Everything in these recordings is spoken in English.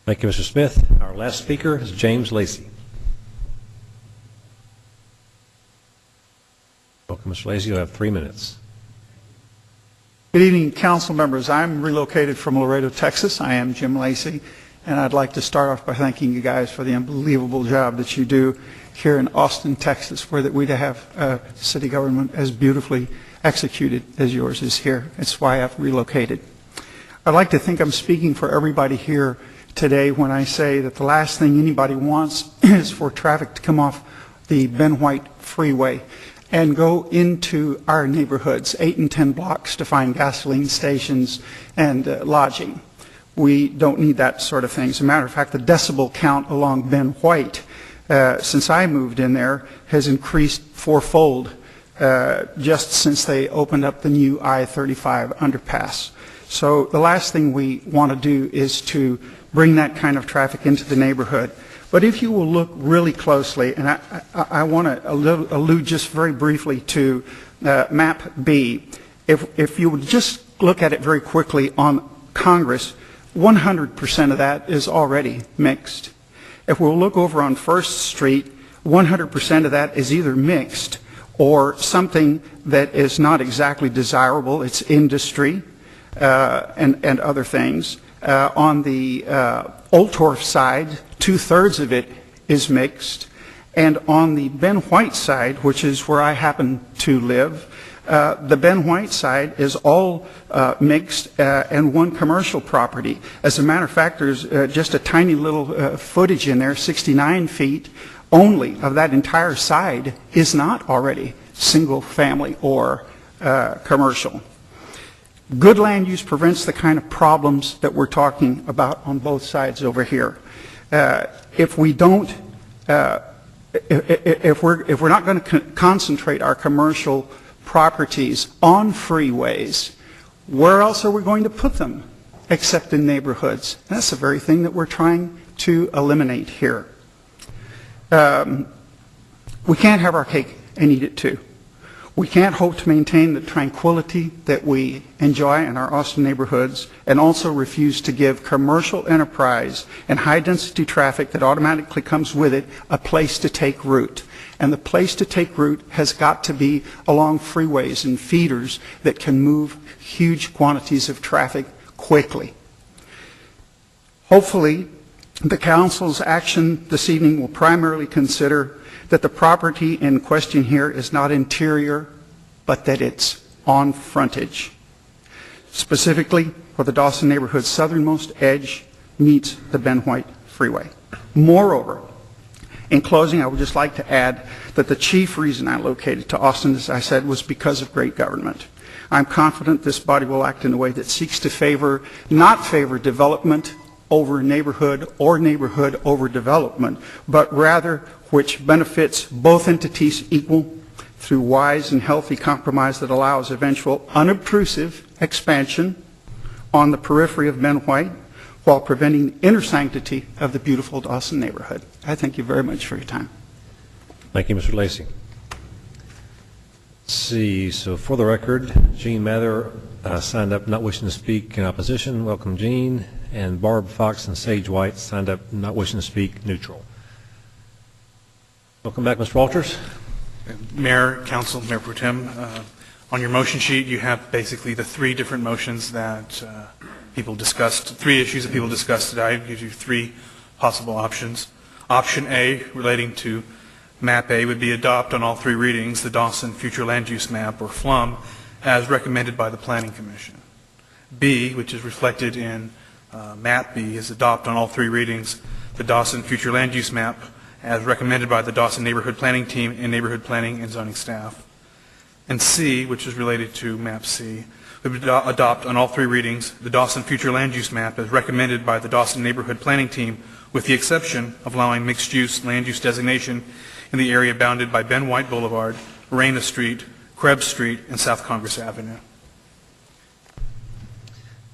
Thank you, Mr. Smith. Our last speaker is James Lacy. Welcome, Mr. Lacy. You'll have 3 minutes. Good evening, council members. I'm relocated from Laredo, Texas. I am Jim Lacy, and I'd like to start off by thanking you guys for the unbelievable job that you do here in Austin, Texas, where that we have a city government as beautifully executed as yours is here. It's why I've relocated. I'd like to think I'm speaking for everybody here today when I say that the last thing anybody wants is for traffic to come off the Ben White Freeway and go into our neighborhoods, 8 and 10 blocks, to find gasoline stations and lodging. We don't need that sort of thing. As a matter of fact, the decibel count along Ben White, since I moved in there, has increased fourfold just since they opened up the new I-35 underpass. So the last thing we want to do is to bring that kind of traffic into the neighborhood. But if you will look really closely, and I want to allude just very briefly to map B, if you would just look at it very quickly on Congress, 100% of that is already mixed. If we'll look over on First Street, 100% of that is either mixed or something that is not exactly desirable. It's industry and other things. On the Old Torf side, 2/3 of it is mixed. And on the Ben White side, which is where I happen to live, the Ben White side is all mixed and one commercial property. As a matter of fact, there's just a tiny little footage in there, 69 feet only of that entire side is not already single family or commercial. Good land use prevents the kind of problems that we're talking about on both sides over here. If we don't, if we're not going to concentrate our commercial properties on freeways, where else are we going to put them except in neighborhoods? That's the very thing that we're trying to eliminate here. We can't have our cake and eat it too. We can't hope to maintain the tranquility that we enjoy in our Austin neighborhoods and also refuse to give commercial enterprise and high-density traffic that automatically comes with it a place to take root. And the place to take root has got to be along freeways and feeders that can move huge quantities of traffic quickly. Hopefully, the Council's action this evening will primarily consider that the property in question here is not interior, but that it's on frontage. Specifically, where the Dawson neighborhood's southernmost edge meets the Ben White Freeway. Moreover, in closing, I would just like to add that the chief reason I located to Austin, as I said, was because of great government. I'm confident this body will act in a way that seeks to not favor development over neighborhood or neighborhood over development, but rather which benefits both entities equal through wise and healthy compromise that allows eventual unobtrusive expansion on the periphery of Ben White while preventing the inner sanctity of the beautiful Dawson neighborhood. I thank you very much for your time. Thank you, Mr. Lacy. Let's see, so for the record, Jean Mather signed up not wishing to speak in opposition. Welcome, Jean. And Barb Fox and Sage White signed up not wishing to speak neutral. Welcome back, Mr. Walters. Mayor, Council, Mayor Pro Tem, on your motion sheet you have basically the three different motions that people discussed, three issues that people discussed today. I give you three possible options. Option A, relating to Map A, would be adopt on all three readings the Dawson Future Land Use Map, or FLUM, as recommended by the Planning Commission. B, which is reflected in Map B, is adopt on all three readings the Dawson Future Land Use Map as recommended by the Dawson Neighborhood Planning Team and Neighborhood Planning and Zoning staff. And C, which is related to Map C, would adopt on all three readings the Dawson Future Land Use Map as recommended by the Dawson Neighborhood Planning Team, with the exception of allowing mixed-use land use designation in the area bounded by Ben White Boulevard, Arena Street, Krebs Street, and South Congress Avenue.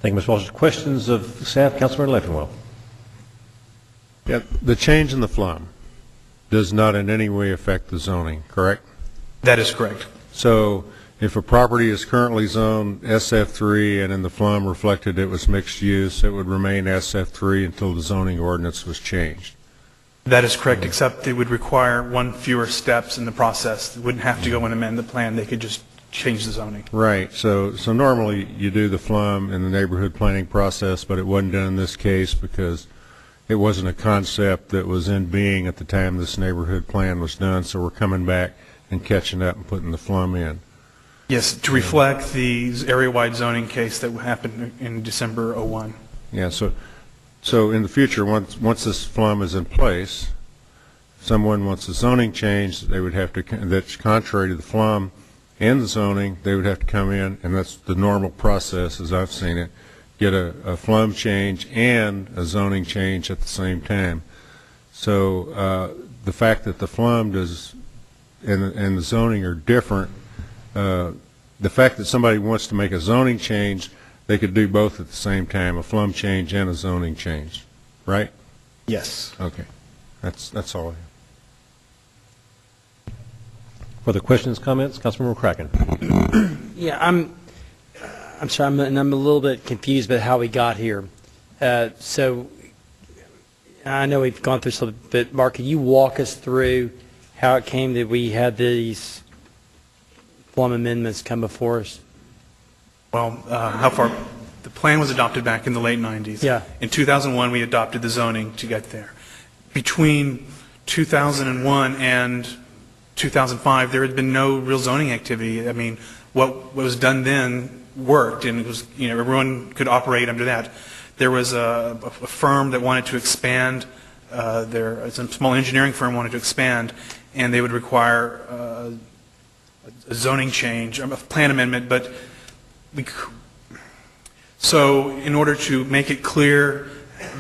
Thank you, Mr. Walters. Questions of staff? Councilman Leffenwell. Yeah, the change in the FLUM does not in any way affect the zoning, correct? That is correct. So If a property is currently zoned SF3 and in the FLUM reflected it was mixed use, it would remain SF3 until the zoning ordinance was changed. That is correct, except it would require one fewer steps in the process. They wouldn't have to go and amend the plan. They could just change the zoning. Right. So normally you do the FLUM in the neighborhood planning process, but it wasn't done in this case because it wasn't a concept that was in being at the time this neighborhood plan was done. So we're coming back and catching up and putting the FLUM in. Yes, to reflect the area-wide zoning case that happened in December '01. Yeah. So in the future, once this FLUM is in place, if someone wants a zoning change, they would have to, that's contrary to the FLUM and the zoning, they would have to come in, and that's the normal process as I've seen it, get a FLUM change and a zoning change at the same time. So the fact that the FLUM does and the zoning are different, the fact that somebody wants to make a zoning change, they could do both at the same time, a FLUM change and a zoning change, right? Yes. Okay. That's all I have. Further questions, comments? Councilmember McCracken. Yeah, I'm sorry, I'm a little bit confused about how we got here. So I know we've gone through something, but Mark, can you walk us through how it came that we had these FLUM amendments come before us? Well, how far? The plan was adopted back in the late 90s. Yeah. In 2001, we adopted the zoning to get there. Between 2001 and 2005, there had been no real zoning activity. I mean, what was done then worked, and it was, you know, everyone could operate under that. There was a firm that wanted to expand. A small engineering firm wanted to expand, and they would require a zoning change, a plan amendment. But so, in order to make it clear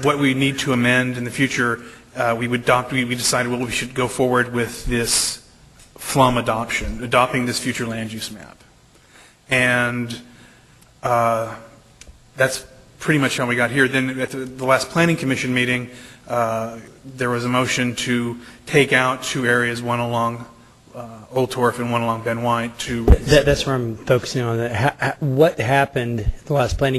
what we need to amend in the future, we decided, well, we should go forward with this FLUM adopting this future land use map. And that's pretty much how we got here. Then at the last Planning Commission meeting, there was a motion to take out two areas, one along Old Torf and one along Ben White. That's where I'm focusing on. What happened at the last planning